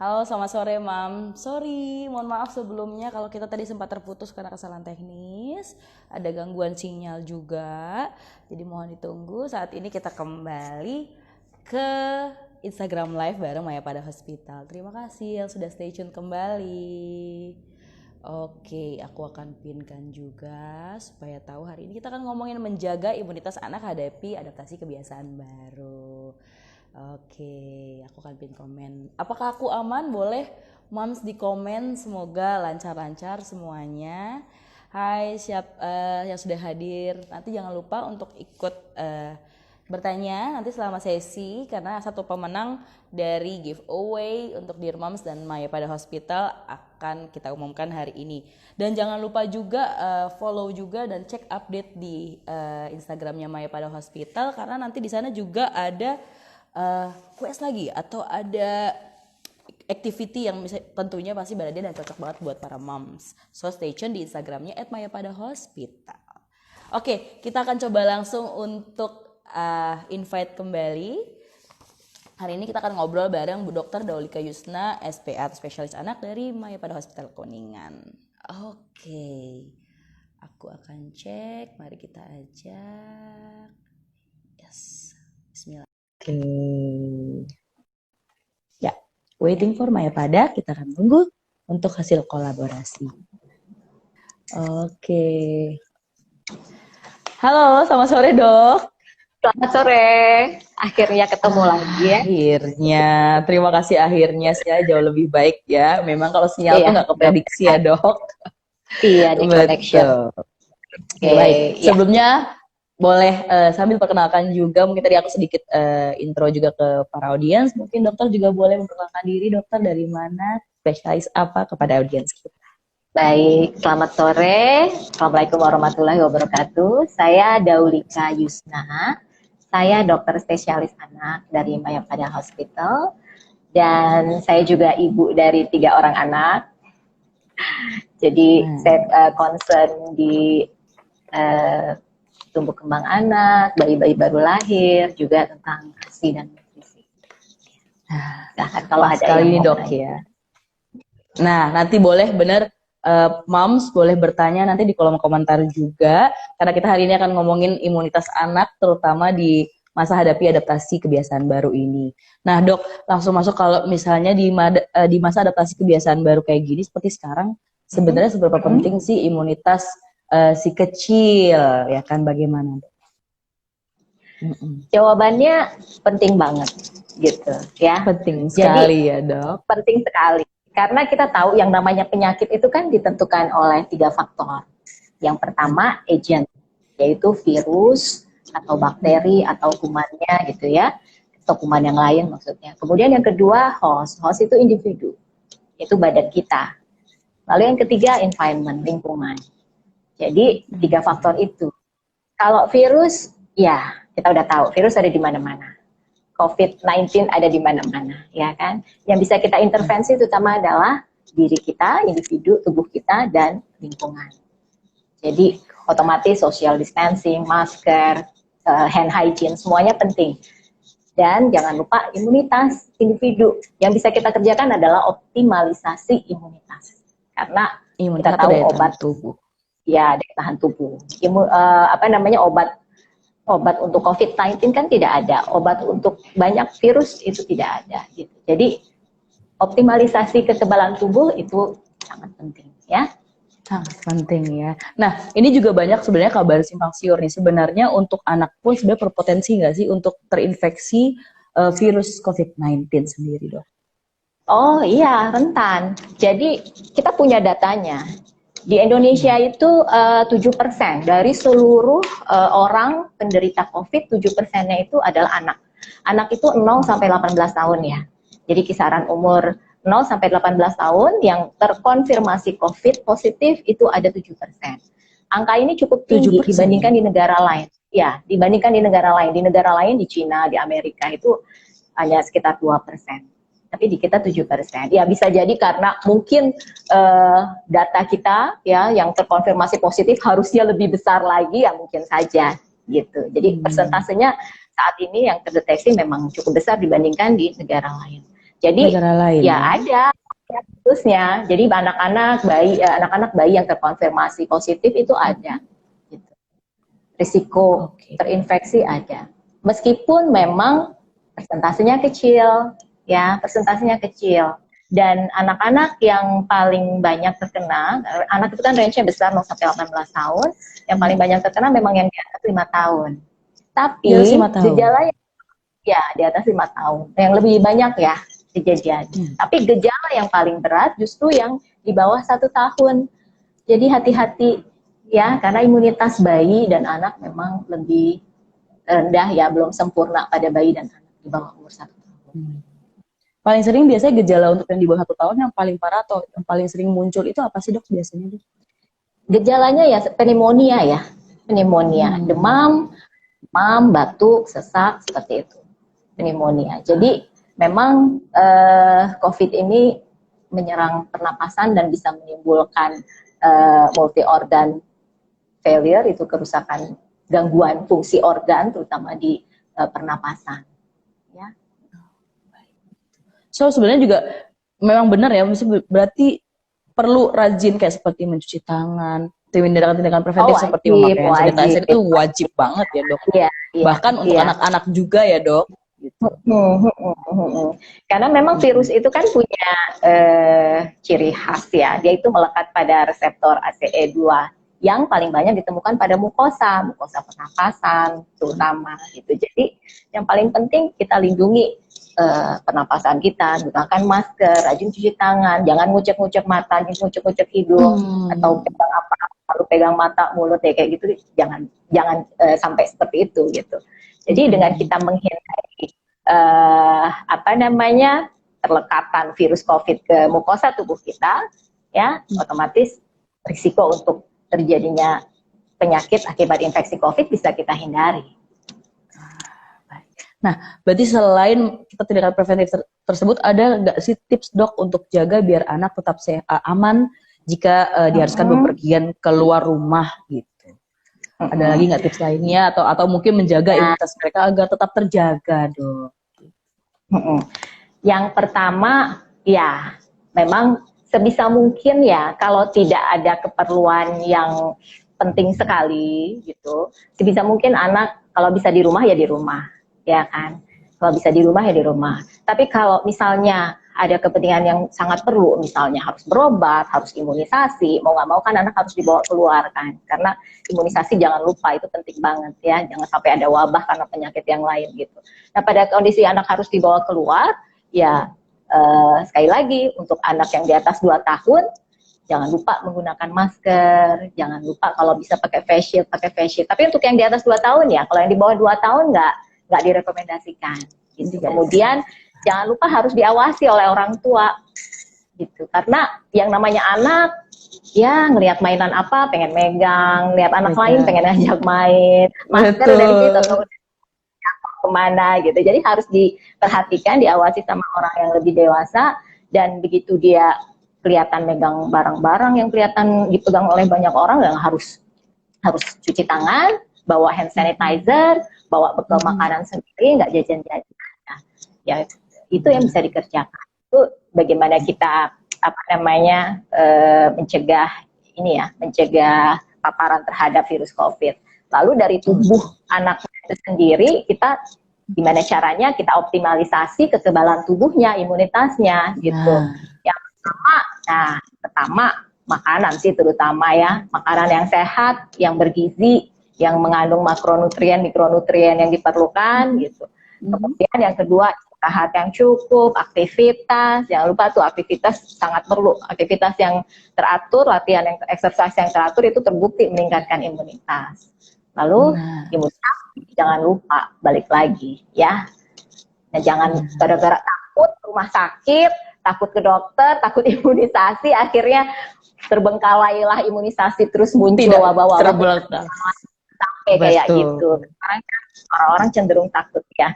Halo, selamat sore, Mam. Sorry, mohon maaf sebelumnya kalau kita tadi sempat terputus karena kesalahan teknis. Ada gangguan sinyal juga. Jadi mohon ditunggu. Saat ini kita kembali ke Instagram Live bareng Maya pada Hospital. Terima kasih yang sudah stay tune kembali. Oke, aku akan pinkan juga supaya tahu hari ini kita akan ngomongin menjaga imunitas anak hadapi adaptasi kebiasaan baru. Oke, aku akan pin komen. Apakah aku aman? Boleh Moms di komen. Semoga lancar-lancar semuanya. Hai siap yang sudah hadir. Nanti jangan lupa untuk ikut bertanya nanti selama sesi karena satu pemenang dari giveaway untuk Dear Moms dan Maya pada Hospital akan kita umumkan hari ini. Dan jangan lupa juga follow juga dan cek update di Instagramnya Maya pada Hospital karena nanti di sana juga ada quest lagi atau ada activity yang tentunya pasti berada dan cocok banget buat para moms. So stay tune di Instagramnya @mayapadahospital. Oke, kita akan coba langsung untuk invite kembali. Hari ini kita akan ngobrol bareng Bu Dr. Daulika Yusna, SPA atau Spesialis Anak dari Maya pada Hospital Kuningan. Oke, aku akan cek. Mari kita ajak. Yes, Bismillah. Oke. Ya, waiting for Maya pada. Kita akan tunggu untuk hasil kolaborasi. Oke. Halo, selamat sore dok. Selamat sore, akhirnya ketemu lagi ya. Akhirnya, terima kasih akhirnya saya jauh lebih baik ya. Memang kalau sinyal tuh nggak keprediksi ya dok. Iya, di connection. Baik, sebelumnya boleh sambil perkenalkan juga, mungkin tadi aku sedikit intro juga ke para audiens. Mungkin dokter juga boleh memperkenalkan diri, dokter dari mana, spesialis apa kepada audiens kita. Baik, selamat sore. Assalamualaikum warahmatullahi wabarakatuh. Saya Daulika Yusna. Saya dokter spesialis anak dari Maya pada Hospital. Dan saya juga ibu dari 3 orang anak. Jadi saya concern di tumbuh kembang anak, bayi-bayi baru lahir, juga tentang ASI dan nutrisi. Nah, kalau ada sekali ini dok ya. Nah, nanti boleh bener moms boleh bertanya nanti di kolom komentar juga karena kita hari ini akan ngomongin imunitas anak terutama di masa hadapi adaptasi kebiasaan baru ini. Nah dok, langsung masuk kalau misalnya di masa adaptasi kebiasaan baru kayak gini seperti sekarang sebenarnya seberapa penting sih imunitas si kecil ya kan, bagaimana dok? Jawabannya penting banget gitu ya. Penting sekali. Jadi, ya dok. Penting sekali. Karena kita tahu yang namanya penyakit itu kan ditentukan oleh 3 faktor. Yang pertama agent, yaitu virus atau bakteri atau kumannya gitu ya, atau kuman yang lain maksudnya. Kemudian yang kedua host itu individu, itu badan kita. Lalu yang ketiga environment, lingkungan. Jadi 3 faktor itu. Kalau virus, ya kita udah tahu virus ada di mana-mana. COVID-19 ada di mana-mana, ya kan? Yang bisa kita intervensi terutama adalah diri kita, individu, tubuh kita, dan lingkungan. Jadi otomatis social distancing, masker, hand hygiene, semuanya penting. Dan jangan lupa imunitas individu. Yang bisa kita kerjakan adalah optimalisasi imunitas. Karena kita tahu obat tubuh. Ya, daya tahan tubuh. Obat untuk COVID-19 kan tidak ada, obat untuk banyak virus itu tidak ada. Gitu. Jadi optimalisasi kekebalan tubuh itu sangat penting, ya. Sangat penting ya. Nah, ini juga banyak sebenarnya kabar simpang siur nih. Sebenarnya untuk anak pun sebenarnya berpotensi nggak sih untuk terinfeksi virus COVID-19 sendiri, dok? Oh iya, rentan. Jadi kita punya datanya. Di Indonesia itu 7% dari seluruh orang penderita COVID, 7%-nya itu adalah anak. Anak itu 0 sampai 18 tahun ya. Jadi kisaran umur 0 sampai 18 tahun yang terkonfirmasi COVID positif itu ada 7%. Angka ini cukup tinggi 7%. Dibandingkan di negara lain. Ya, dibandingkan di negara lain. Di negara lain, di Cina, di Amerika itu hanya sekitar 2%. Tapi di kita 7%. Ya bisa jadi karena mungkin data kita ya yang terkonfirmasi positif harusnya lebih besar lagi ya mungkin saja gitu. Jadi persentasenya saat ini yang terdeteksi memang cukup besar dibandingkan di negara lain. Jadi Negara lain. ya ada virusnya. Jadi anak-anak bayi yang terkonfirmasi positif itu ada. Gitu. Risiko terinfeksi ada. Meskipun memang persentasenya kecil, ya persentasenya kecil. Dan anak-anak yang paling banyak terkena, anak itu kan range-nya besar 0 sampai 18 tahun, yang paling banyak terkena memang yang di atas 5 tahun. Tapi gejalanya ya di atas 5 tahun, yang lebih banyak ya kejadian. Tapi gejala yang paling berat justru yang di bawah 1 tahun. Jadi hati-hati ya, karena imunitas bayi dan anak memang lebih rendah ya, belum sempurna pada bayi dan anak di bawah umur 1 tahun. Paling sering biasanya gejala untuk yang di bawah 1 tahun yang paling parah atau yang paling sering muncul itu apa sih dok biasanya? Gejalanya ya pneumonia ya, pneumonia, demam, batuk, sesak, seperti itu, pneumonia. Jadi memang COVID ini menyerang pernapasan dan bisa menimbulkan multi organ failure, itu kerusakan gangguan fungsi organ terutama di pernapasan. Ya. So sebenarnya juga memang benar ya, berarti perlu rajin kayak seperti mencuci tangan, tindakan-tindakan preventif seperti memakai hand sanitizer itu wajib banget ya dok. Iya, bahkan untuk anak-anak juga ya dok. Gitu. Karena memang virus itu kan punya ciri khas ya, dia itu melekat pada reseptor ACE2 yang paling banyak ditemukan pada mukosa pernapasan terutama gitu. Jadi yang paling penting kita lindungi pernapasan kita, gunakan masker, rajin cuci tangan, jangan ngucek-ngucek mata, ngucek-ngucek hidung, atau pegang apa, lalu pegang mata, mulut ya kayak gitu, jangan sampai seperti itu gitu. Jadi dengan kita menghindari terlekatan virus COVID ke mukosa tubuh kita, ya otomatis risiko untuk terjadinya penyakit akibat infeksi COVID bisa kita hindari. Nah, berarti selain kita tindakan preventif tersebut, ada nggak sih tips dok untuk jaga biar anak tetap aman jika diharuskan bepergian keluar rumah gitu? Ada lagi nggak tips lainnya atau mungkin menjaga imunitas mereka agar tetap terjaga dok? Yang pertama ya memang sebisa mungkin ya, kalau tidak ada keperluan yang penting sekali gitu, sebisa mungkin anak kalau bisa di rumah ya di rumah. Ya kan, kalau bisa di rumah ya di rumah. Tapi kalau misalnya ada kepentingan yang sangat perlu, misalnya harus berobat, harus imunisasi, mau nggak mau kan anak harus dibawa keluar kan, karena imunisasi jangan lupa itu penting banget ya, jangan sampai ada wabah karena penyakit yang lain gitu. Nah pada kondisi anak harus dibawa keluar, ya sekali lagi untuk anak yang di atas 2 tahun, jangan lupa menggunakan masker, jangan lupa kalau bisa pakai face shield, Tapi untuk yang di atas 2 tahun ya, kalau yang di bawah 2 tahun nggak direkomendasikan gitu. Kemudian jangan lupa harus diawasi oleh orang tua gitu, karena yang namanya anak ya ngelihat mainan apa pengen megang, lihat anak lain pengen ajak main, masker dari situ atau kemana gitu. Jadi harus diperhatikan, diawasi sama orang yang lebih dewasa, dan begitu dia kelihatan megang barang-barang yang kelihatan dipegang oleh banyak orang, yang harus cuci tangan, bawa hand sanitizer, bawa bekal makanan sendiri, nggak jajan-jajan. Nah, ya itu yang bisa dikerjakan. Itu bagaimana kita mencegah paparan terhadap virus COVID. Lalu dari tubuh anak itu sendiri, kita gimana caranya kita optimalisasi kekebalan tubuhnya, imunitasnya gitu. Yang pertama makanan sih terutama ya, makanan yang sehat, yang bergizi, yang mengandung makronutrien, mikronutrien yang diperlukan gitu. Kemudian yang kedua, istirahat yang cukup, aktivitas, jangan lupa tuh aktivitas sangat perlu, aktivitas yang teratur, latihan yang exercise yang teratur itu terbukti meningkatkan imunitas. Lalu imunitas jangan lupa balik lagi ya. Nah, jangan gara-gara takut rumah sakit, takut ke dokter, takut imunisasi, akhirnya terbengkalailah imunisasi, terus muncul wabah-wabah sampai kayak gitu. Sekarang orang-orang cenderung takut ya.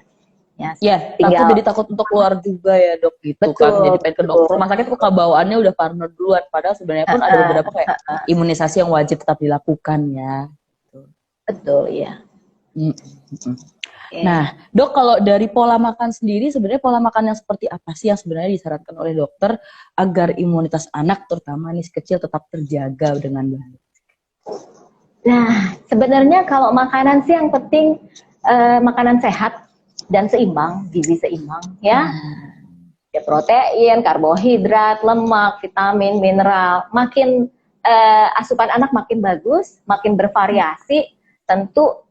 Takut, jadi takut untuk keluar juga ya dok gitu. Kan jadi pengen ke dokter, rumah sakit kok bawaannya udah parno duluan, padahal sebenarnya pun ada beberapa kayak imunisasi yang wajib tetap dilakukan ya. Betul ya. Nah, dok, kalau dari pola makan sendiri, sebenarnya pola makan yang seperti apa sih yang sebenarnya disarankan oleh dokter agar imunitas anak, terutama nih si kecil, tetap terjaga dengan baik? Nah, sebenarnya kalau makanan sih yang penting makanan sehat dan seimbang, gizi seimbang ya. Ya, protein, karbohidrat, lemak, vitamin, mineral. Makin asupan anak makin bagus, makin bervariasi, tentu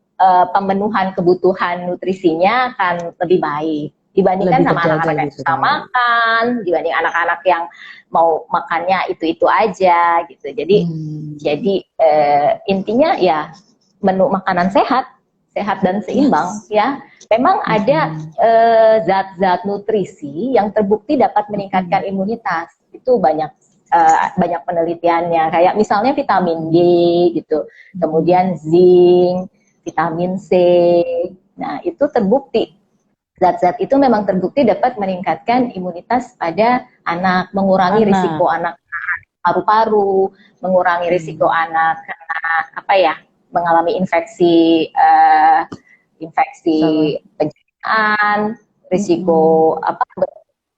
pemenuhan kebutuhan nutrisinya akan lebih baik dibandingkan Lebih sama terjaga anak-anak yang gitu susah kan? makan, dibanding anak-anak yang mau makannya itu aja gitu. Jadi intinya ya menu makanan sehat, sehat dan seimbang ya. Memang ada zat-zat nutrisi yang terbukti dapat meningkatkan imunitas. Itu banyak penelitiannya. Kayak misalnya vitamin D gitu, kemudian zinc, vitamin C. Nah, itu terbukti. Zat-zat itu memang terbukti dapat meningkatkan imunitas pada anak, mengurangi risiko anak paru-paru, mengurangi risiko anak kena apa ya, mengalami infeksi pencernaan, risiko apa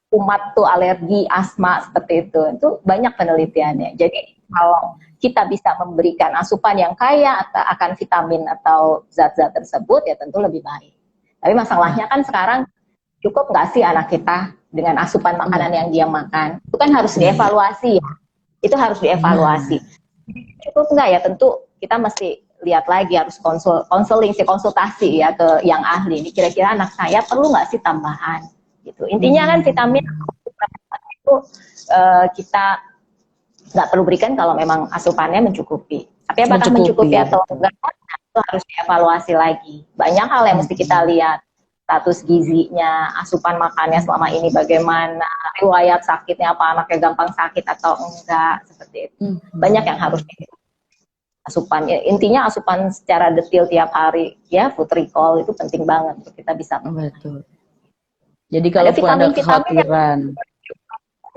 kumat tuh alergi, asma seperti itu banyak penelitiannya. Jadi kalau kita bisa memberikan asupan yang kaya akan vitamin atau zat-zat tersebut ya tentu lebih baik. Tapi masalahnya kan sekarang cukup nggak sih anak kita dengan asupan makanan yang dia makan? Itu kan harus dievaluasi ya. Itu harus dievaluasi. Cukup nggak ya? Tentu kita mesti lihat lagi, harus konsultasi ya ke yang ahli. Ini kira-kira anak saya perlu nggak sih tambahan? Gitu. Intinya kan vitamin itu kita nggak perlu berikan kalau memang asupannya mencukupi. Tapi apakah mencukupi atau enggak, itu harus dievaluasi lagi. Banyak hal yang mesti kita lihat. Status gizinya, asupan makannya selama ini bagaimana, riwayat sakitnya, apa anaknya gampang sakit atau enggak, seperti itu. Banyak yang harus asupan. Intinya asupan secara detail tiap hari, ya food recall itu penting banget untuk kita bisa. Betul. Jadi kalau ada kekhawatiran,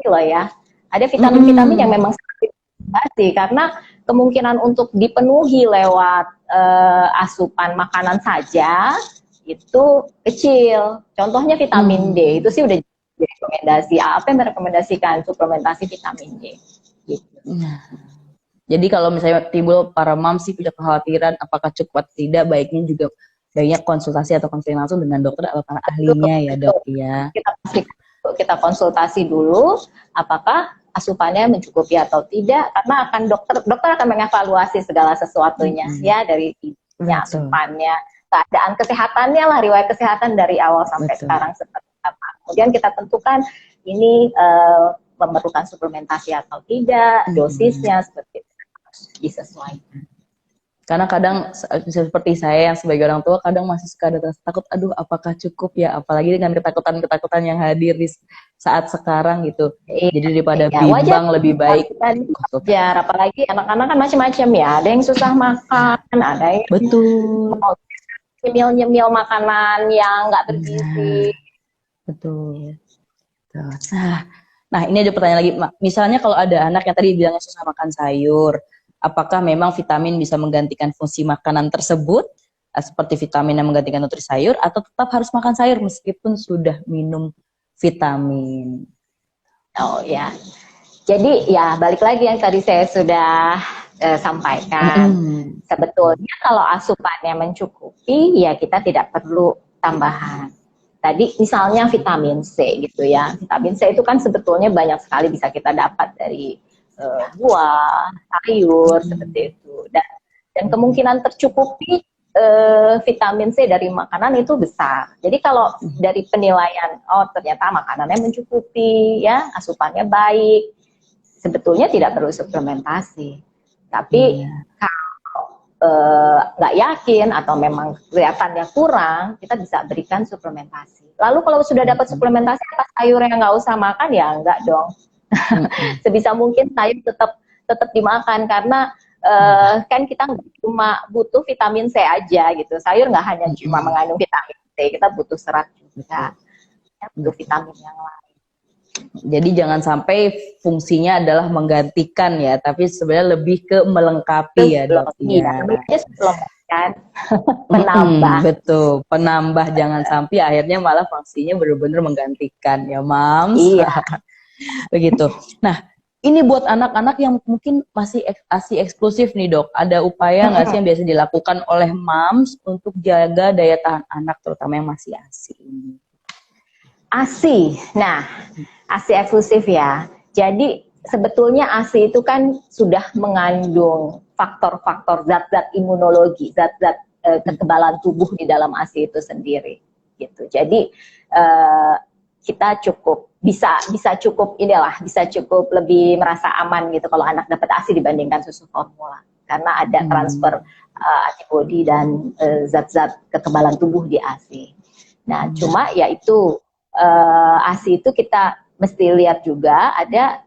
loh ya, ada vitamin-vitamin yang memang sangat karena kemungkinan untuk dipenuhi lewat asupan makanan saja itu kecil. Contohnya vitamin D itu sih udah rekomendasi. Apa yang merekomendasikan suplementasi vitamin D? Gitu. Jadi kalau misalnya timbul para mom sih punya kekhawatiran apakah cukup atau tidak, baiknya juga banyak konsultasi atau konseling langsung dengan dokter atau para ahlinya ya dok ya. Kita konsultasi dulu apakah asupannya mencukupi atau tidak, karena akan dokter akan mengevaluasi segala sesuatunya ya dari asupannya, keadaan kesehatannya lah, riwayat kesehatan dari awal sampai sekarang seperti apa. Kemudian kita tentukan ini memerlukan suplementasi atau tidak, dosisnya seperti itu disesuaikan. Karena kadang seperti saya yang sebagai orang tua kadang masih suka ada takut, aduh apakah cukup ya, apalagi dengan ketakutan yang hadir di saat sekarang gitu. Jadi daripada bimbang lebih baik ya, apalagi anak-anak kan macam-macam ya, ada yang susah makan, ada yang nyemil makanan yang nggak bergizi. Betul. Nah ini ada pertanyaan lagi, misalnya kalau ada anak yang tadi bilangnya susah makan sayur, apakah memang vitamin bisa menggantikan fungsi makanan tersebut, seperti vitamin yang menggantikan nutrisi sayur, atau tetap harus makan sayur meskipun sudah minum vitamin? Oh ya, jadi ya balik lagi yang tadi saya sudah sampaikan. Sebetulnya kalau asupannya mencukupi, ya kita tidak perlu tambahan. Tadi misalnya vitamin C gitu ya, vitamin C itu kan sebetulnya banyak sekali bisa kita dapat dari buah, sayur seperti itu, dan kemungkinan tercukupi vitamin C dari makanan itu besar. Jadi kalau dari penilaian, oh ternyata makanannya mencukupi, ya asupannya baik, sebetulnya tidak perlu suplementasi. Tapi kalau nggak yakin atau memang kelihatannya kurang, kita bisa berikan suplementasi. Lalu kalau sudah dapat suplementasi, apa sayurnya nggak usah makan? Ya enggak dong. Sebisa mungkin sayur tetap dimakan, karena kan kita cuma butuh vitamin C aja gitu. Sayur nggak hanya cuma mengandung vitamin C, kita butuh serat juga, butuh vitamin yang lain. Jadi jangan sampai fungsinya adalah menggantikan ya, tapi sebenarnya lebih ke melengkapi ya dok. kan? Penambah. Betul, penambah, jangan sampai akhirnya malah fungsinya benar-benar menggantikan ya Mams. Iya. Begitu. Nah, ini buat anak-anak yang mungkin masih ASI eksklusif nih dok, ada upaya nggak sih yang biasa dilakukan oleh Mams untuk jaga daya tahan anak terutama yang masih ASI ini? ASI, nah ASI eksklusif ya. Jadi sebetulnya ASI itu kan sudah mengandung faktor-faktor zat-zat imunologi, zat-zat kekebalan tubuh di dalam ASI itu sendiri, gitu. Jadi kita bisa cukup lebih merasa aman gitu kalau anak dapat ASI dibandingkan susu formula, karena ada transfer antibodi dan zat-zat kekebalan tubuh di ASI. Nah, cuma yaitu ASI itu kita mesti lihat juga ada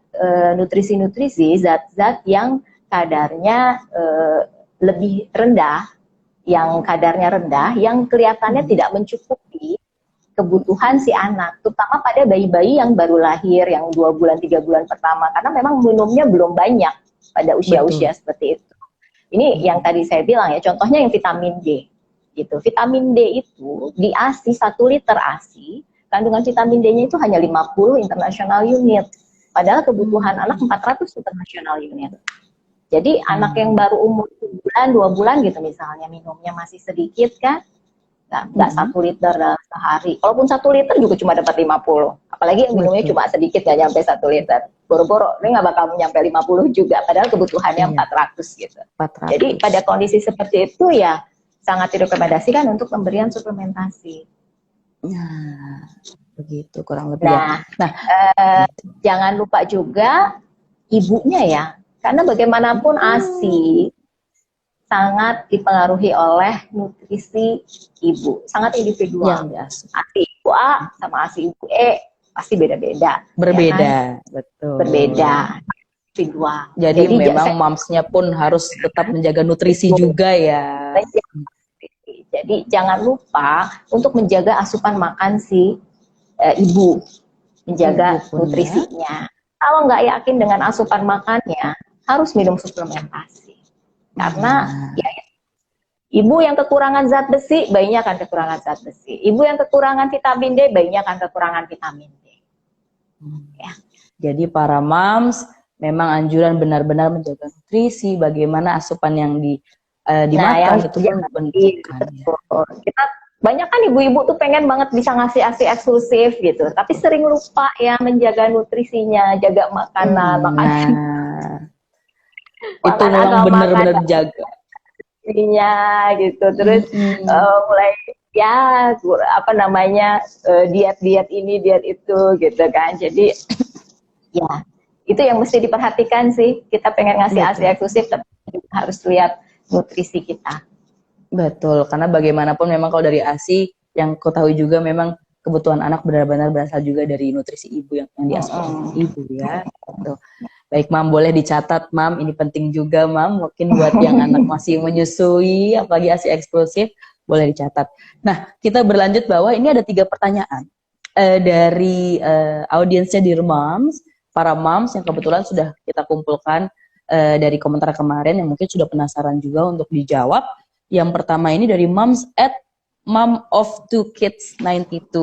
nutrisi-nutrisi, zat-zat yang kadarnya lebih rendah, yang kelihatannya tidak mencukupi kebutuhan si anak, terutama pada bayi-bayi yang baru lahir, yang 2 bulan, 3 bulan pertama, karena memang minumnya belum banyak pada usia-usia seperti itu. Ini yang tadi saya bilang ya, contohnya yang vitamin D, gitu. Vitamin D itu di ASI, 1 liter ASI, kandungan vitamin D-nya itu hanya 50 international unit, padahal kebutuhan anak 400 international unit. Jadi anak yang baru umur 1 bulan, 2 bulan gitu misalnya, minumnya masih sedikit kan, nggak 1 liter sehari. Walaupun 1 liter juga cuma dapat 50. Apalagi yang minumnya cuma sedikit, nggak nyampe 1 liter. Boro-boro, ini nggak bakal nyampe 50 juga, padahal kebutuhannya 400 gitu. 400. Jadi pada kondisi seperti itu ya, sangat direkomendasikan untuk pemberian suplementasi. Nah, begitu kurang lebih. Jangan lupa juga ibunya ya, karena bagaimanapun ASI sangat dipengaruhi oleh nutrisi ibu, sangat individual. ASI ibu A sama ASI ibu E pasti beda-beda. Berbeda, ya kan? Betul. Berbeda. Individual. Jadi memang mamsnya pun harus tetap menjaga nutrisi juga ya. Jadi jangan lupa untuk menjaga asupan makan si ibu, menjaga nutrisinya. Kalau nggak yakin dengan asupan makannya, harus minum suplementasi. Karena ya, ibu yang kekurangan zat besi, bayinya akan kekurangan zat besi. Ibu yang kekurangan vitamin D, bayinya akan kekurangan vitamin D. Ya. Jadi para moms memang anjuran benar-benar menjaga nutrisi, bagaimana asupan yang dimakan itu pun penting. Kita banyak kan ibu-ibu tuh pengen banget bisa ngasih ASI eksklusif gitu, tapi sering lupa ya menjaga nutrisinya, jaga makanan. Itu memang benar-benar jaga gitu. Terus mulai ya diet ini diet itu gitu kan. Jadi ya itu yang mesti diperhatikan sih. Kita pengen ngasih ASI eksklusif, tapi harus lihat nutrisi kita. Betul, karena bagaimanapun memang kalau dari ASI yang kau tahu juga memang kebutuhan anak benar-benar berasal juga dari nutrisi ibu yang diasuh oleh ibu ya. Tuh. Baik Mam, boleh dicatat Mam, ini penting juga Mam, mungkin buat yang anak masih menyusui, apalagi ASI eksklusif, boleh dicatat. Nah, kita berlanjut bahwa ini ada 3 pertanyaan dari audiensnya Dear Moms, para moms yang kebetulan sudah kita kumpulkan dari komentar kemarin yang mungkin sudah penasaran juga untuk dijawab. Yang pertama ini dari moms@mom-of-2kids92.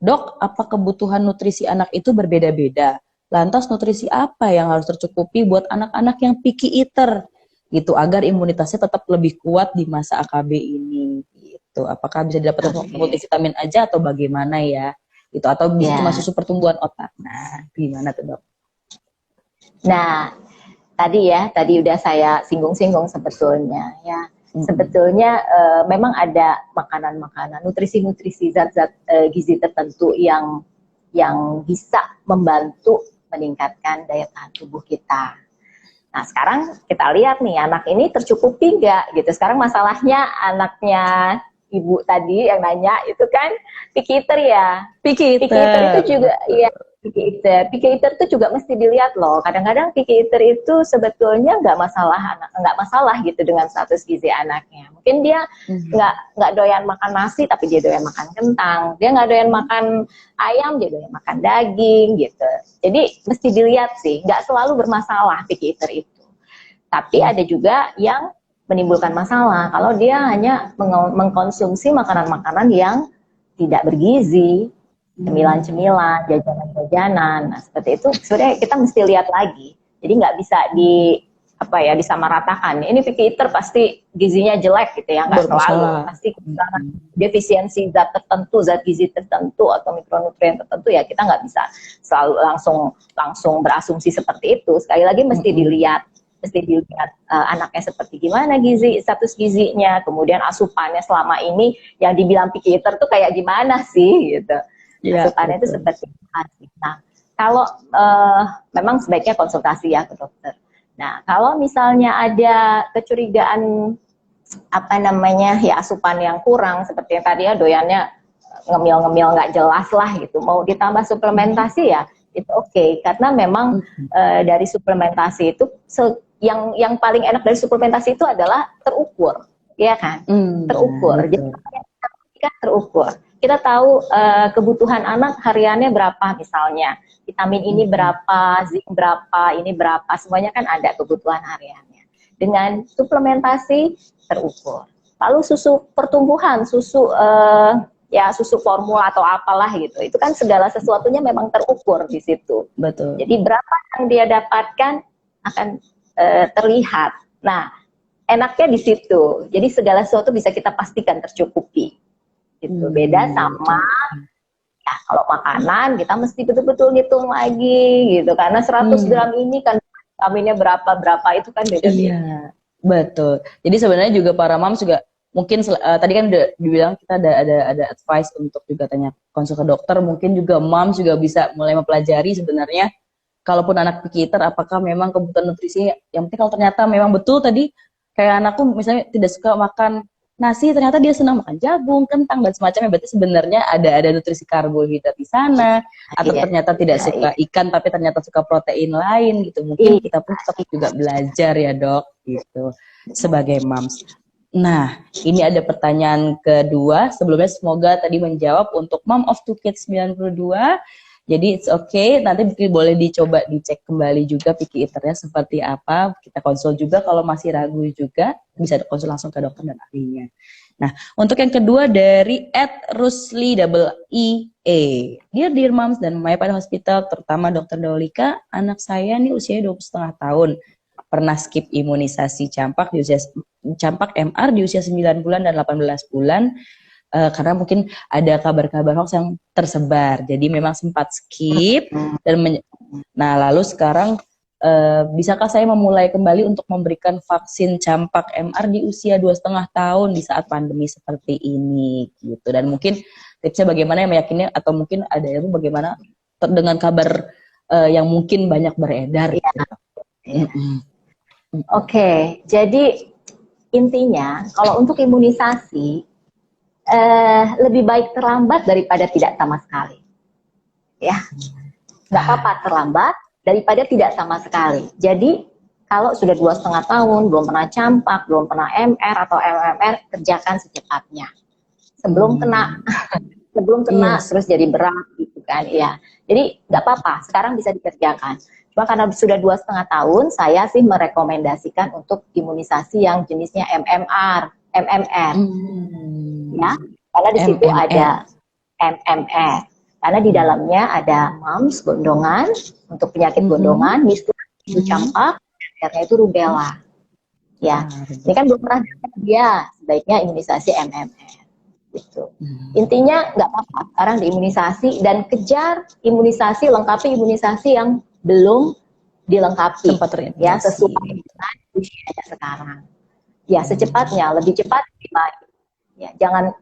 Dok, apa kebutuhan nutrisi anak itu berbeda-beda? Lantas nutrisi apa yang harus tercukupi buat anak-anak yang picky eater? Gitu, agar imunitasnya tetap lebih kuat di masa AKB ini. Gitu. Apakah bisa didapat multivitamin aja atau bagaimana ya? Gitu, atau bisa cuma susu pertumbuhan otak? Nah, gimana tuh dok? Nah, tadi udah saya singgung-singgung sebetulnya ya. Sebetulnya memang ada makanan-makanan, nutrisi-nutrisi, zat-zat gizi tertentu yang bisa membantu meningkatkan daya tahan tubuh kita. Nah, sekarang kita lihat nih, anak ini tercukupi nggak gitu. Sekarang masalahnya anaknya ibu tadi yang nanya itu kan picky eater ya. Picky eater itu juga ya. Picky eater itu juga mesti dilihat loh. Kadang-kadang picky eater itu sebetulnya nggak masalah gitu dengan status gizi anaknya. Mungkin dia nggak doyan makan nasi, tapi dia doyan makan kentang. Dia nggak doyan makan ayam, dia doyan makan daging gitu. Jadi mesti dilihat sih, nggak selalu bermasalah picky eater itu. Tapi ada juga yang menimbulkan masalah kalau dia hanya mengkonsumsi makanan-makanan yang tidak bergizi, cemilan-cemilan, jajanan-jajanan. Nah, seperti itu sebenarnya kita mesti lihat lagi. Jadi nggak bisa disamaratakan. Ini picky eater pasti gizinya jelek gitu ya, nggak selalu. Pasti defisiensi zat tertentu, zat gizi tertentu atau mikronutrien tertentu ya kita nggak bisa selalu langsung berasumsi seperti itu. Sekali lagi mesti dilihat anaknya seperti gimana status gizinya, kemudian asupannya selama ini yang dibilang picky eater tuh kayak gimana sih gitu. Asupannya itu seperti apa sih. Nah, kalau memang sebaiknya konsultasi ya ke dokter. Nah, kalau misalnya ada kecurigaan asupan yang kurang seperti yang tadi ya, doyannya ngemil-ngemil nggak jelas lah gitu, mau ditambah suplementasi ya itu oke, karena memang dari suplementasi itu yang paling enak dari suplementasi itu adalah terukur, ya kan? Terukur. Jadi kan terukur. Kita tahu kebutuhan anak hariannya berapa misalnya, vitamin ini berapa, zinc berapa, ini berapa, semuanya kan ada kebutuhan hariannya. Dengan suplementasi terukur. Lalu susu pertumbuhan, susu formula atau apalah gitu, itu kan segala sesuatunya memang terukur di situ. Betul. Jadi berapa yang dia dapatkan akan terlihat. Nah, enaknya di situ. Jadi segala sesuatu bisa kita pastikan tercukupi. Gitu. Beda sama ya, kalau makanan kita mesti betul-betul ngitung lagi gitu, karena 100 gram ini kan vitaminnya berapa itu kan beda-beda. Iya, betul. Jadi sebenarnya juga para moms juga mungkin tadi kan udah dibilang kita ada advice untuk juga tanya konsul ke dokter, mungkin juga moms juga bisa mulai mempelajari sebenarnya kalaupun anak picky eater apakah memang kebutuhan nutrisi, yang penting kalau ternyata memang betul tadi kayak anakku misalnya tidak suka makan nasi, ternyata dia senang makan jagung, kentang dan semacamnya, berarti sebenarnya ada nutrisi karbohidrat di sana, atau ternyata tidak suka ikan tapi ternyata suka protein lain gitu. Mungkin kita pun tetap juga belajar ya dok gitu sebagai moms. Nah, ini ada pertanyaan kedua. Sebelumnya semoga tadi menjawab untuk Mom of Two Kids 92. Jadi it's okay, nanti mungkin boleh dicoba dicek kembali juga picky eaternya seperti apa. Kita konsul juga kalau masih ragu juga, bisa konsul langsung ke dokter dan ahlinya. Nah, untuk yang kedua dari @rusli_EE. Dear Moms dan My Pada Hospital, terutama Dr. Daulika, anak saya nih usianya 20,5 tahun. Pernah skip imunisasi campak MR di usia 9 bulan dan 18 bulan. Karena mungkin ada kabar-kabar hoax yang tersebar, jadi memang sempat skip dan nah lalu sekarang bisakah saya memulai kembali untuk memberikan vaksin campak MR di usia 2,5 tahun di saat pandemi seperti ini gitu, dan mungkin tipsnya bagaimana yang meyakinnya, atau mungkin ada ilmu bagaimana dengan kabar yang mungkin banyak beredar gitu. Oke, jadi intinya kalau untuk imunisasi lebih baik terlambat daripada tidak sama sekali, ya. Nggak apa-apa terlambat daripada tidak sama sekali. Jadi kalau sudah 2,5 tahun belum pernah campak, belum pernah MR atau MMR, kerjakan secepatnya sebelum kena terus jadi berat gitu kan, ya. Jadi nggak apa-apa, sekarang bisa dikerjakan. Cuma karena sudah 2,5 tahun, saya sih merekomendasikan untuk imunisasi yang jenisnya MMR. Ya, karena di situ ada MMR, karena di dalamnya ada mumps, gondongan, untuk penyakit gondongan, mistus, itu campak, akhirnya itu rubella. Ya, ini kan belum pernah dia, sebaiknya imunisasi MMR. Gitu. Intinya nggak apa-apa, sekarang diimunisasi dan kejar imunisasi, lengkapi imunisasi yang belum dilengkapi, ya sesuai dengan usianya sekarang. Ya, secepatnya, lebih cepat lebih baik. Ya, jangan,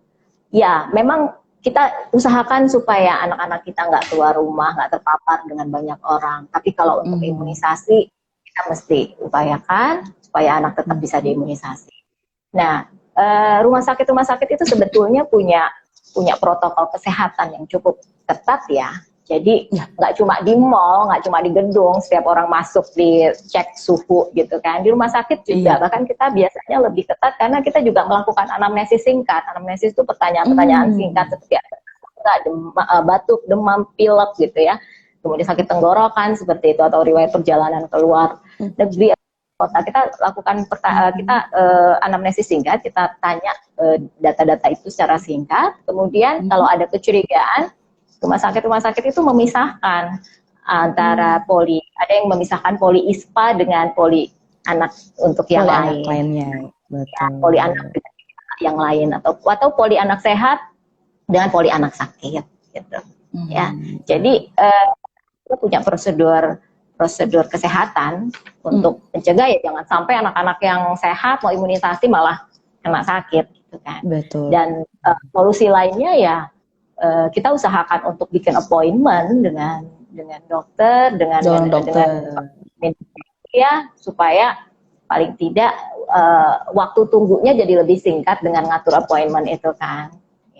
ya memang kita usahakan supaya anak-anak kita nggak keluar rumah, nggak terpapar dengan banyak orang. Tapi kalau untuk imunisasi, kita mesti upayakan supaya anak tetap bisa diimunisasi. Nah, rumah sakit itu sebetulnya punya protokol kesehatan yang cukup ketat ya. Jadi nggak cuma di mall, nggak cuma di gedung, setiap orang masuk dicek suhu gitu kan. Di rumah sakit juga, bahkan kita biasanya lebih ketat karena kita juga melakukan anamnesis singkat. Anamnesis itu pertanyaan-pertanyaan singkat seperti batuk, demam, pilek gitu ya. Kemudian sakit tenggorokan seperti itu, atau riwayat perjalanan ke luar negeri, kota, kita lakukan kita anamnesis singkat, kita tanya data-data itu secara singkat. Kemudian kalau ada kecurigaan, rumah sakit itu memisahkan antara ada yang memisahkan poli ISPA dengan poli anak untuk yang Poli lain. anak lainnya, betul. Ya, poli anak dengan yang lain atau poli anak sehat dengan poli anak sakit, gitu. Ya, jadi kita punya prosedur kesehatan untuk mencegah ya jangan sampai anak-anak yang sehat mau imunisasi malah kena sakit, gitu kan. Betul. Dan solusi lainnya ya kita usahakan untuk bikin appointment dengan dokter, dengan ya supaya paling tidak waktu tunggunya jadi lebih singkat dengan ngatur appointment itu kan.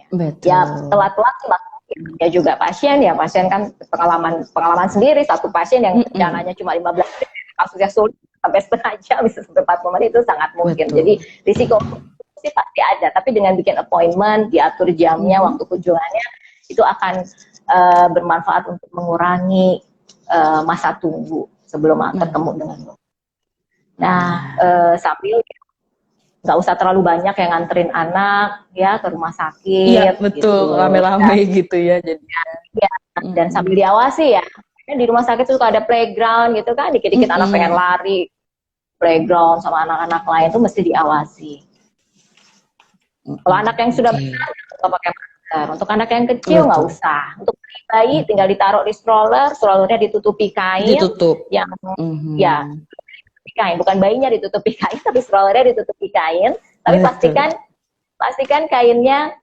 Betul. Ya telat-telat ya juga pasien kan pengalaman sendiri, satu pasien yang rencananya cuma 15 menit kasusnya sulit sampai setengah jam bisa sampai 40 menit itu sangat mungkin. Betul. Jadi risiko sih pasti ada, tapi dengan bikin appointment, diatur jamnya, waktu kunjungannya itu akan bermanfaat untuk mengurangi masa tunggu sebelum ketemu dengan dokter. Nah, sambil nggak usah terlalu banyak yang nganterin anak ya ke rumah sakit. Iya betul, gitu. Rame-rame gitu ya jadinya. Ya, dan sambil diawasi ya. Di rumah sakit tuh ada playground gitu kan, dikit-dikit anak pengen lari playground sama anak-anak lain tuh mesti diawasi. Kalau anak yang sudah besar nggak pakai masker. Untuk anak yang kecil nggak usah. Untuk bayi tinggal ditaruh di strollernya ditutupi kain. Ditutup. Yang ya kain, bukan bayinya ditutupi kain, tapi strollernya ditutupi kain. Tapi pastikan kainnya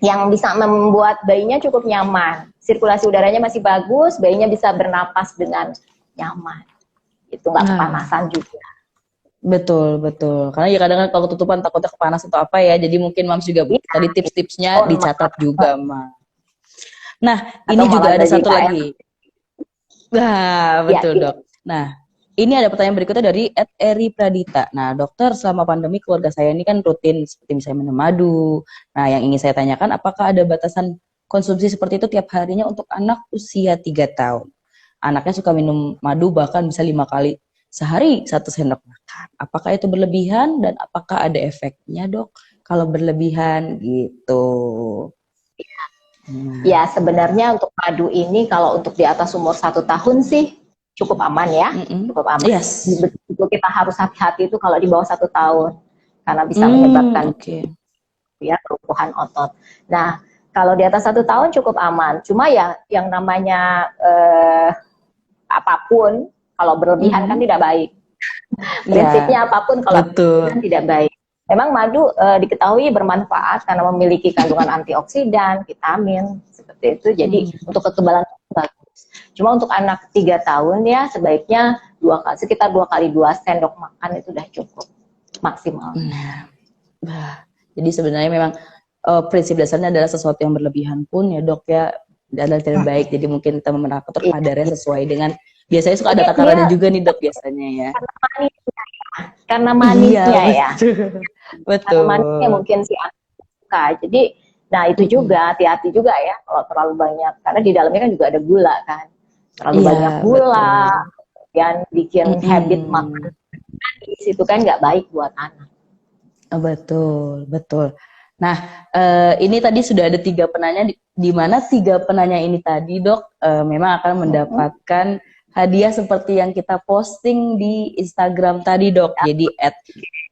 yang bisa membuat bayinya cukup nyaman. Sirkulasi udaranya masih bagus, bayinya bisa bernapas dengan nyaman. Itu nggak kepanasan juga. Betul. Karena ya kadang-kadang kalau tutupan takutnya kepanasan atau apa ya. Jadi mungkin Mams juga tadi tips-tipsnya dicatat juga, Mam. Nah, ini juga ada satu lagi. Nah, betul Dok. Nah, ini ada pertanyaan berikutnya dari @eri Pradita. Nah, dokter, selama pandemi keluarga saya ini kan rutin seperti misalnya minum madu. Nah, yang ingin saya tanyakan, apakah ada batasan konsumsi seperti itu tiap harinya untuk anak usia 3 tahun? Anaknya suka minum madu bahkan bisa 5 kali sehari 1 sendok makan. Apakah itu berlebihan dan apakah ada efeknya, Dok? Kalau berlebihan gitu. Ya, sebenarnya untuk madu ini kalau untuk di atas umur 1 tahun sih cukup aman ya, cukup aman. Yes. Betul, kita harus hati-hati itu kalau di bawah 1 tahun karena bisa menyebabkan ya kelumpuhan otot. Nah, kalau di atas 1 tahun cukup aman. Cuma ya yang namanya apapun kalau berlebihan kan tidak baik. Prinsipnya apapun kalau berlebihan tidak baik. Memang madu diketahui bermanfaat karena memiliki kandungan antioksidan, vitamin seperti itu. Jadi untuk kekebalan bagus. Cuma untuk anak 3 tahun ya sebaiknya sekitar 2 kali 2 sendok makan itu udah cukup maksimal. Jadi sebenarnya memang prinsip dasarnya adalah sesuatu yang berlebihan pun ya Dok ya adalah tidak baik. Jadi mungkin kita mengatur kadarnya sesuai dengan biasanya suka ada takarannya juga nih Dok biasanya ya. Karena manisnya ya. Betul. Karena manisnya mungkin si anak suka. Jadi nah itu juga hati-hati juga ya kalau terlalu banyak karena di dalamnya kan juga ada gula kan. Terlalu banyak gula yang bikin habit makan itu kan nggak baik buat anak. Betul. Nah, ini tadi sudah ada 3 penanya di mana 3 penanya ini tadi Dok memang akan mendapatkan hadiah seperti yang kita posting di Instagram tadi Dok. Jadi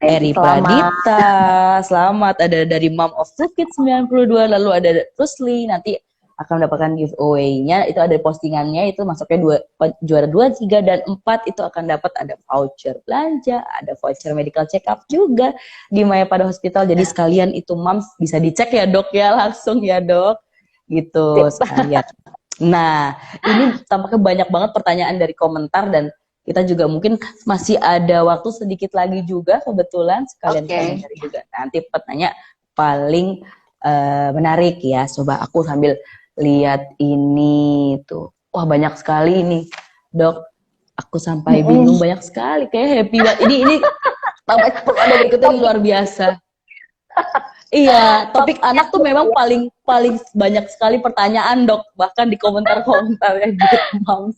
@eri Pradita, selamat, ada dari Mom of the Kid 92, lalu ada Rusli, nanti akan mendapatkan giveaway-nya, itu ada postingannya, itu masuknya juara 2, 3, dan 4 itu akan dapat ada voucher belanja, ada voucher medical check up juga di Mayapada Hospital, jadi sekalian itu Moms bisa dicek ya Dok ya, langsung ya Dok, gitu sekalian. Nah, ini tampaknya banyak banget pertanyaan dari komentar dan kita juga mungkin masih ada waktu sedikit lagi juga kebetulan sekalian kita mencari juga. Nanti pertanyaan paling menarik ya. Coba aku sambil lihat ini tuh. Wah, banyak sekali ini. Dok, aku sampai bingung banyak sekali. Kayak happy banget. Ini tampaknya ada berikutnya luar biasa. Iya, topik anak tuh memang paling banyak sekali pertanyaan Dok, bahkan di komentar-komentarnya gitu, Moms.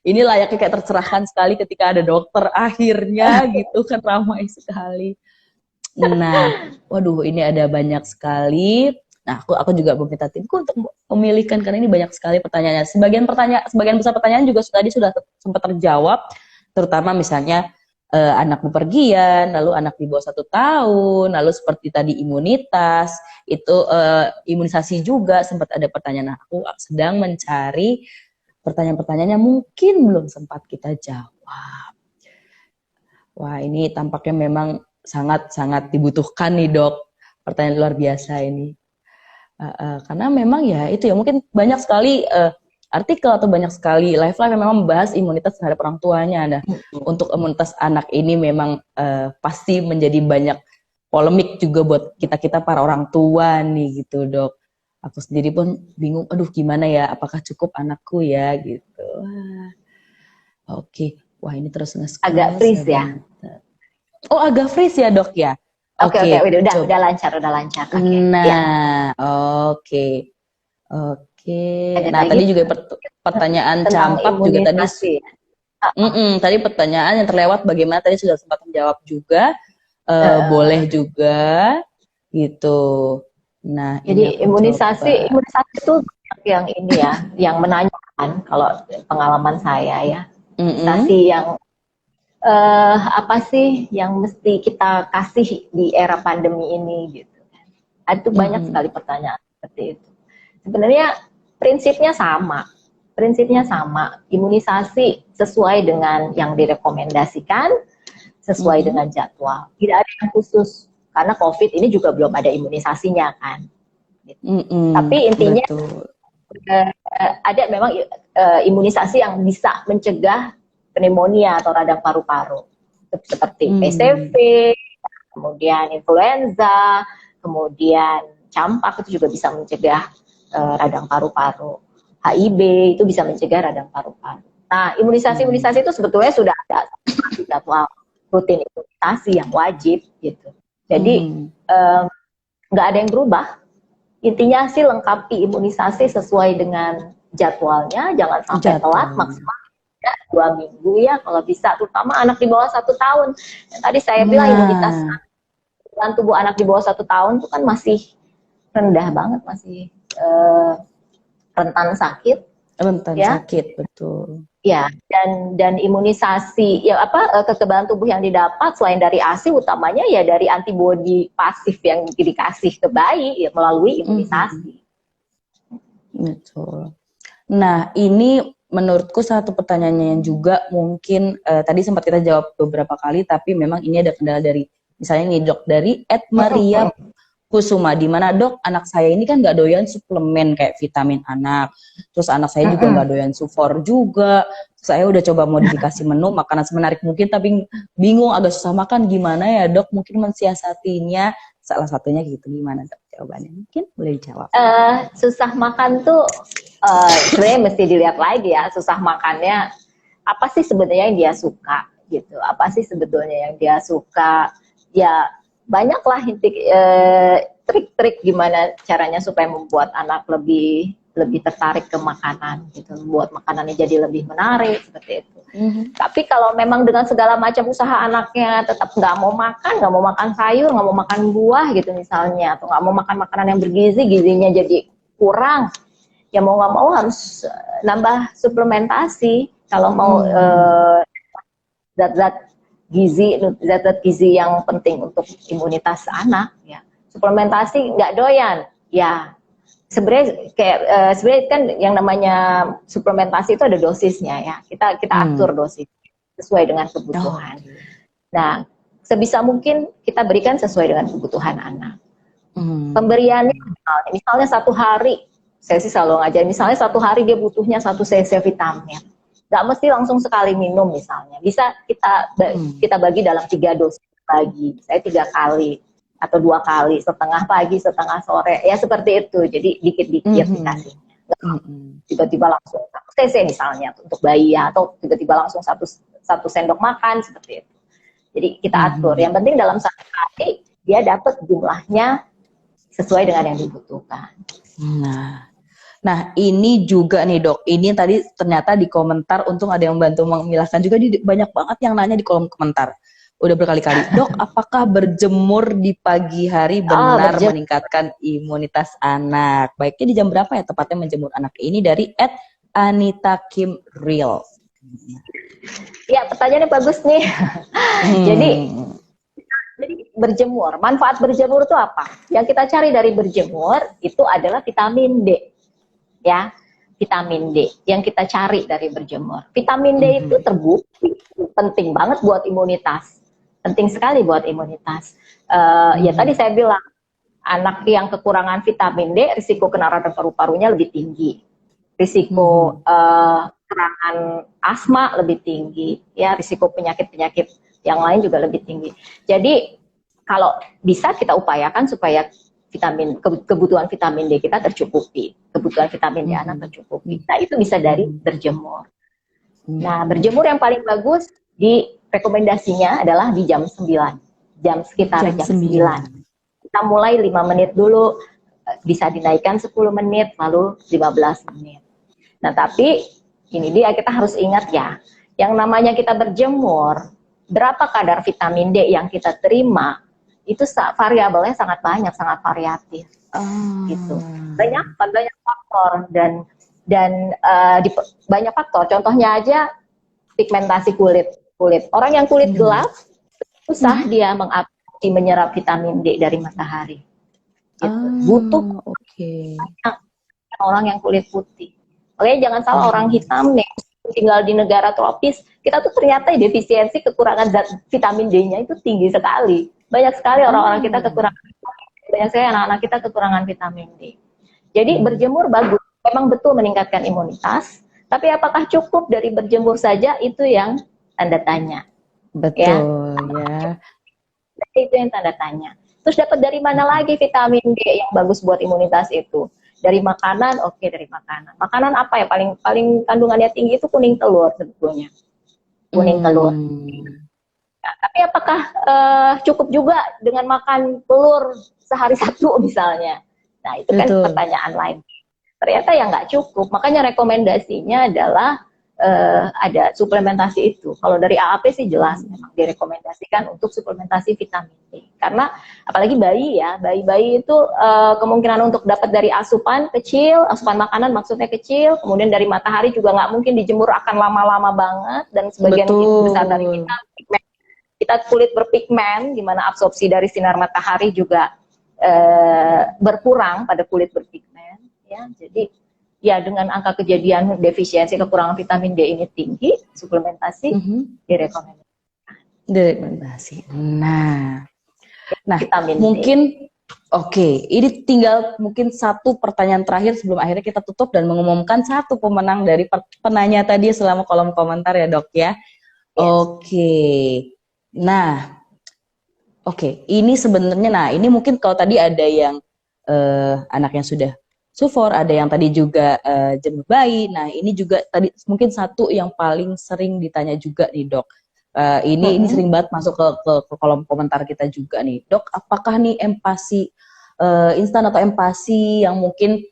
ini layaknya kayak tercerahkan sekali ketika ada dokter akhirnya gitu kan, ramai sekali. Nah, waduh ini ada banyak sekali. Nah, aku juga meminta timku untuk memilihkan karena ini banyak sekali pertanyaannya. Sebagian besar pertanyaan juga tadi sudah sempat terjawab, terutama misalnya anak bepergian, lalu anak di bawah 1 tahun, lalu seperti tadi imunitas, itu imunisasi juga sempat ada pertanyaan. Nah, aku sedang mencari pertanyaan-pertanyaan yang mungkin belum sempat kita jawab. Wah, ini tampaknya memang sangat-sangat dibutuhkan nih dok, pertanyaan luar biasa ini. Karena memang ya itu ya mungkin banyak sekali artikel atau banyak sekali live yang memang membahas imunitas terhadap orang tuanya. Nah, untuk imunitas anak ini memang pasti menjadi banyak polemik juga buat kita para orang tua nih gitu dok. Aku sendiri pun bingung, aduh gimana ya, apakah cukup anakku ya gitu. Oke, wah ini terus nge-scroll. Agak freeze ya. Oh agak freeze ya dok ya. Oke, udah lancar. Okay. Nah, ya. Oke. Nah, tadi juga pertanyaan campak juga tadi. Tadi pertanyaan yang terlewat bagaimana tadi sudah sempat menjawab juga. Boleh juga gitu. Nah, jadi imunisasi itu yang ini ya, yang menanyakan kalau pengalaman saya ya. Imunisasi yang apa sih yang mesti kita kasih di era pandemi ini gitu kan. Itu banyak sekali pertanyaan seperti itu. Sebenarnya prinsipnya sama. Imunisasi sesuai dengan yang direkomendasikan, sesuai dengan jadwal. Tidak ada yang khusus karena COVID ini juga belum ada imunisasinya kan. Gitu. Tapi intinya ada memang imunisasi yang bisa mencegah pneumonia atau radang paru-paru seperti PCV, kemudian influenza, kemudian campak itu juga bisa mencegah radang paru-paru, HIV itu bisa mencegah radang paru-paru. Nah, imunisasi itu sebetulnya sudah ada jadwal rutin imunisasi yang wajib gitu. Jadi nggak ada yang berubah. Intinya sih lengkapi imunisasi sesuai dengan jadwalnya, jangan sampai telat, maksimal 2 minggu ya kalau bisa, terutama anak di bawah 1 tahun. Yang tadi saya bilang imunitas tubuh anak di bawah 1 tahun itu kan masih rendah banget, masih rentan sakit. Sakit, betul. Ya, dan imunisasi ya kekebalan tubuh yang didapat selain dari ASI utamanya ya dari antibodi pasif yang dikasih ke bayi ya melalui imunisasi. Betul. Nah, ini menurutku satu pertanyaannya yang juga mungkin tadi sempat kita jawab beberapa kali, tapi memang ini ada kendala dari misalnya nih dok dari Maria Kusuma, di mana dok anak saya ini kan nggak doyan suplemen kayak vitamin anak, terus anak saya juga nggak doyan sufor juga. Saya udah coba modifikasi menu makanan semenarik mungkin, tapi bingung agak susah makan, gimana ya dok? Mungkin mensiasatinya salah satunya gitu, gimana dok jawabannya? Mungkin boleh dijawab. Susah makan tuh sebenarnya mesti dilihat lagi ya, susah makannya apa sih sebenarnya yang dia suka gitu, apa sih sebetulnya yang dia suka ya. Banyaklah trik-trik gimana caranya supaya membuat anak lebih tertarik ke makanan gitu, buat makanannya jadi lebih menarik seperti itu. Tapi kalau memang dengan segala macam usaha anaknya tetap nggak mau makan sayur, nggak mau makan buah gitu misalnya, atau nggak mau makan makanan yang bergizi, gizinya jadi kurang, ya mau nggak mau harus nambah suplementasi kalau mau zat-zat gizi yang penting untuk imunitas anak ya. Suplementasi nggak doyan ya, sebenarnya kan yang namanya suplementasi itu ada dosisnya ya, kita atur dosis sesuai dengan kebutuhan. Nah, sebisa mungkin kita berikan sesuai dengan kebutuhan anak. Pemberiannya misalnya 1 hari, saya sih selalu ngajarin misalnya 1 hari dia butuhnya 1 cc vitamin, nggak mesti langsung sekali minum misalnya, bisa kita bagi dalam 3 dosis pagi, saya 3 kali atau 2 kali, setengah pagi, setengah sore, ya seperti itu. Jadi dikit-dikit dikasihnya, tiba-tiba langsung 1 cc misalnya untuk bayi ya, atau tiba-tiba langsung satu sendok makan seperti itu. Jadi kita atur. Yang penting dalam 1 hari dia dapat jumlahnya sesuai dengan yang dibutuhkan. Nah, ini juga nih dok, ini tadi ternyata di komentar, untung ada yang bantu memilahkan juga, banyak banget yang nanya di kolom komentar. Udah berkali-kali, dok apakah berjemur di pagi hari Oh, benar meningkatkan imunitas anak? Baiknya di jam berapa ya tepatnya menjemur anak? Ini dari @Anita Kim Real. Ya, pertanyaannya bagus nih. Jadi berjemur, manfaat berjemur itu apa? Yang kita cari dari berjemur itu adalah vitamin D. Ya, vitamin D yang kita cari dari berjemur. Vitamin D itu terbukti penting banget buat imunitas. Penting sekali buat imunitas. Ya tadi saya bilang, anak yang kekurangan vitamin D, risiko kena radang paru-parunya lebih tinggi. Risiko serangan asma lebih tinggi. Ya, risiko penyakit-penyakit yang lain juga lebih tinggi. Jadi, kalau bisa kita upayakan supaya kebutuhan vitamin D kita tercukupi, kebutuhan vitamin D anak tercukupi. Nah, itu bisa dari berjemur. Nah, berjemur yang paling bagus di rekomendasinya adalah di jam 9, sekitar jam 9. Kita mulai 5 menit dulu, bisa dinaikkan 10 menit, lalu 15 menit. Nah, tapi ini dia, kita harus ingat ya, yang namanya kita berjemur, berapa kadar vitamin D yang kita terima, itu variabelnya sangat banyak, sangat variatif. Gitu. Banyak faktor dan banyak faktor. Contohnya aja pigmentasi kulit. Orang yang kulit gelap susah dia mengabsorpsi menyerap vitamin D dari matahari. Gitu. Butuh orang yang kulit putih. Makanya jangan salah, orang hitam nih tinggal di negara tropis, kita tuh ternyata defisiensi kekurangan vitamin D-nya itu tinggi sekali. Banyak sekali orang-orang kita kekurangan, banyak sekali anak-anak kita kekurangan vitamin D. Jadi berjemur bagus, memang betul meningkatkan imunitas, tapi apakah cukup dari berjemur saja, itu yang tanda tanya. Betul ya. Itu yang tanda tanya. Terus dapat dari mana lagi vitamin D yang bagus buat imunitas itu? Dari makanan, dari makanan. Makanan apa ya paling kandungannya tinggi itu kuning telur sebetulnya. Kuning telur. Nah, tapi apakah cukup juga dengan makan telur sehari satu misalnya? Nah, itu kan pertanyaan lain. Ternyata ya nggak cukup. Makanya rekomendasinya adalah ada suplementasi itu. Kalau dari AAP sih jelas memang direkomendasikan untuk suplementasi vitamin D. Karena apalagi bayi ya, bayi itu kemungkinan untuk dapat dari asupan kecil, asupan makanan maksudnya kecil, kemudian dari matahari juga nggak mungkin dijemur akan lama-lama banget, dan sebagian besar dari kita kulit berpigmen, di mana absorpsi dari sinar matahari juga berkurang pada kulit berpigmen. Ya, jadi ya dengan angka kejadian defisiensi kekurangan vitamin D ini tinggi, suplementasi direkomendasi. Nah vitamin mungkin ini tinggal mungkin satu pertanyaan terakhir sebelum akhirnya kita tutup dan mengumumkan satu pemenang dari penanya tadi selama kolom komentar ya dok ya. Yes. Ini sebenarnya, ini mungkin kalau tadi ada yang anaknya sudah sufor, ada yang tadi juga jemur bayi. Nah, ini juga tadi mungkin satu yang paling sering ditanya juga nih, Dok. Ini sering banget masuk ke kolom komentar kita juga nih. Dok, apakah nih empasi instan atau empasi yang mungkin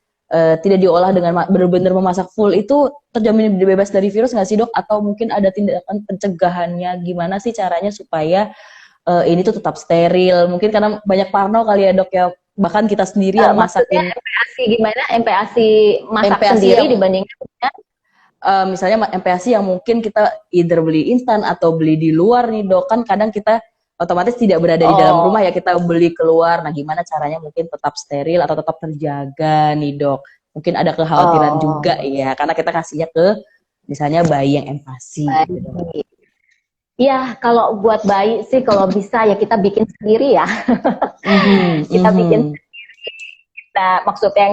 tidak diolah dengan benar-benar memasak full itu terjamin bebas dari virus nggak sih, Dok? Atau mungkin ada tindakan pencegahannya? Gimana sih caranya supaya ini tuh tetap steril? Mungkin karena banyak parno kali ya, Dok ya. Bahkan kita sendiri yang masakin. MPASI gimana? MPASI masak sendiri dibandingkan misalnya MPASI yang mungkin kita either beli instan atau beli di luar nih, Dok. Kan kadang kita otomatis tidak berada di dalam rumah ya, kita beli keluar. Nah, gimana caranya mungkin tetap steril atau tetap terjaga nih, Dok? Mungkin ada kekhawatiran juga ya, karena kita kasihnya ke misalnya bayi yang empasi. Gitu. Ya, kalau buat bayi sih kalau bisa ya kita bikin sendiri ya. Kita bikin sendiri. Kita maksudnya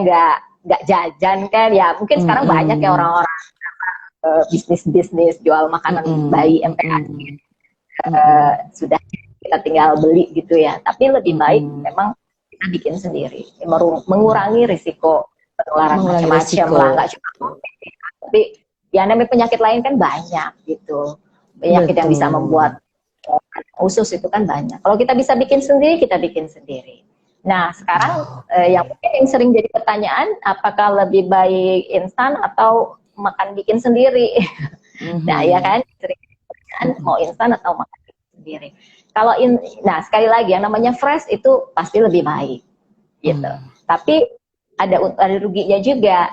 nggak jajan kan ya. Mungkin sekarang banyak ya orang-orang bisnis jual makanan bayi MPASI. Sudah kita tinggal beli gitu ya. Tapi lebih baik memang kita bikin sendiri. Mengurangi risiko penularan macam-macam lah. Nggak cuma COVID, tapi ya namanya penyakit lain kan banyak gitu. Penyakit yang bisa membuat usus itu kan banyak. Kalau kita bisa bikin sendiri, kita bikin sendiri. Nah, sekarang yang mungkin yang sering jadi pertanyaan, apakah lebih baik instan atau makan bikin sendiri? Nah, ya kan, sering jadi pertanyaan mau instan atau makan bikin sendiri. Kalau nah sekali lagi yang namanya fresh itu pasti lebih baik, gitu. Tapi ada ruginya juga.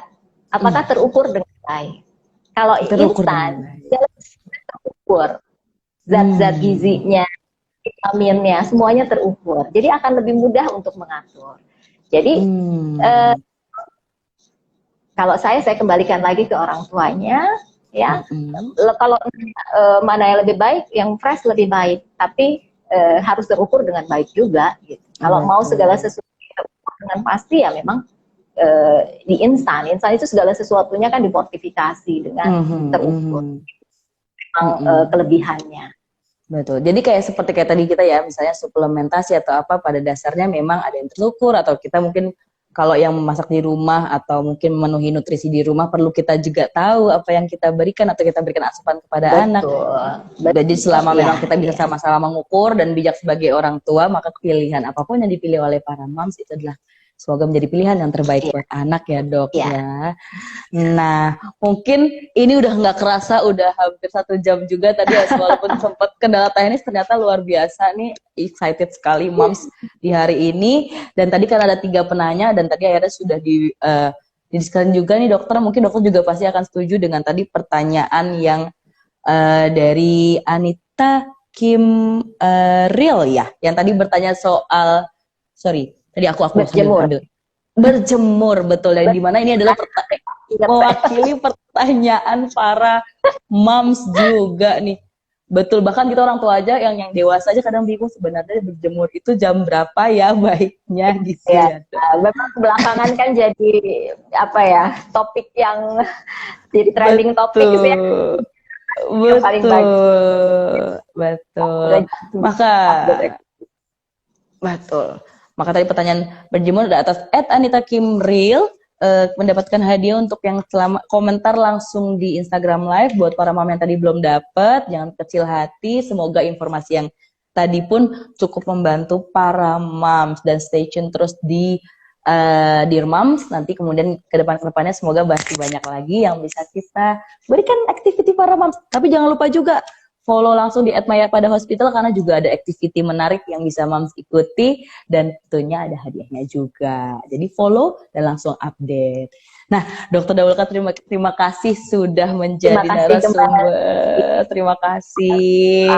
Apakah terukur dengan baik? Kalau Terukur instan, dengan baik. terukur zat-zat gizinya, vitaminnya, semuanya terukur. Jadi akan lebih mudah untuk mengatur. Jadi kalau saya kembalikan lagi ke orang tuanya, ya. Kalau mana yang lebih baik, yang fresh lebih baik. Tapi harus terukur dengan baik juga. Gitu. Kalau mau segala sesuatu terukur dengan pasti ya memang di instan. Instan itu segala sesuatunya kan difortifikasi dengan terukur. Memang kelebihannya. Betul. Jadi seperti tadi kita ya, misalnya suplementasi atau apa, pada dasarnya memang ada yang terukur, atau kita mungkin kalau yang memasak di rumah atau mungkin memenuhi nutrisi di rumah, perlu kita juga tahu apa yang kita berikan atau kita berikan asupan kepada anak. Jadi selama memang kita bisa sama-sama mengukur dan bijak sebagai orang tua, maka pilihan apapun yang dipilih oleh para moms itu adalah semoga menjadi pilihan yang terbaik buat anak ya dok ya. Nah mungkin ini udah nggak kerasa udah hampir 1 jam juga tadi ya, walaupun sempat kendala teknis, ternyata luar biasa nih, excited sekali moms di hari ini. Dan tadi kan ada 3 penanya dan tadi akhirnya sudah didiskusikan juga nih dokter, mungkin dokter juga pasti akan setuju dengan tadi pertanyaan yang dari Anita Kim Real ya, yang tadi bertanya soal tadi aku berjemur, betul, yang dimana ini adalah mewakili pertanyaan para moms juga nih, betul. Bahkan kita orang tua aja yang dewasa aja kadang bingung sebenarnya berjemur itu jam berapa ya baiknya gitu ya. Memang belakangan kan jadi apa ya, topik yang jadi trending topik gitu ya. Betul. Maka tadi pertanyaan berjemur ada atas @Anita Kim Real mendapatkan hadiah untuk yang selama komentar langsung di Instagram Live. Buat para mom yang tadi belum dapat, jangan kecil hati. Semoga informasi yang tadi pun cukup membantu para moms, dan stay tune terus di Dear Moms. Nanti kemudian kedepannya semoga masih banyak lagi yang bisa kita berikan activity para moms. Tapi jangan lupa juga follow langsung di @mayapada_hospital karena juga ada activity menarik yang bisa moms ikuti dan tentunya ada hadiahnya juga. Jadi follow dan langsung update. Nah, Dokter Daulka terima kasih sudah menjadi narasumber. Terima kasih.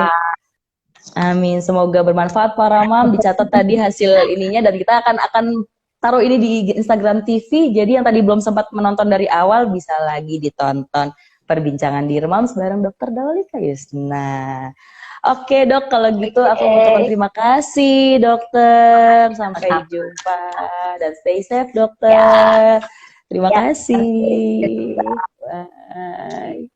Amin. Semoga bermanfaat para mom. Dicatat tadi hasil ininya dan kita akan taruh ini di Instagram TV. Jadi yang tadi belum sempat menonton dari awal bisa lagi ditonton. Perbincangan Dear Moms bareng Dokter Daulika Yusna. Oke dok, kalau gitu aku mengucapkan terima kasih dokter. Sampai jumpa dan stay safe dokter. Terima kasih. Bye.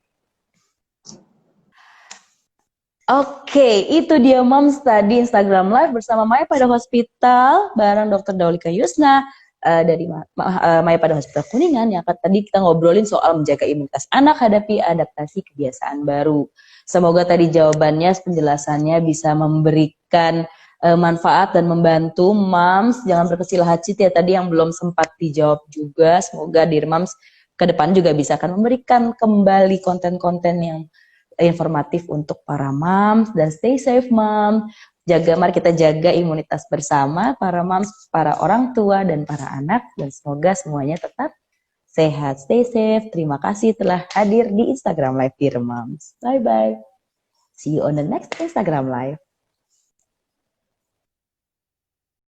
Oke, itu dia Moms tadi Instagram Live bersama Maya pada Hospital bareng Dokter Daulika Yusna. Dari Maya pada Hospital Kuningan yang tadi kita ngobrolin soal menjaga imunitas anak hadapi adaptasi kebiasaan baru. Semoga tadi jawabannya, penjelasannya bisa memberikan manfaat dan membantu moms. Jangan berkecil hati ya tadi yang belum sempat dijawab juga. Semoga Dear Moms ke depan juga bisa akan memberikan kembali konten-konten yang informatif untuk para moms. Dan stay safe mom. Mari kita jaga imunitas bersama para moms, para orang tua, dan para anak. Dan semoga semuanya tetap sehat, stay safe. Terima kasih telah hadir di Instagram Live Dear Moms. Bye-bye. See you on the next Instagram Live.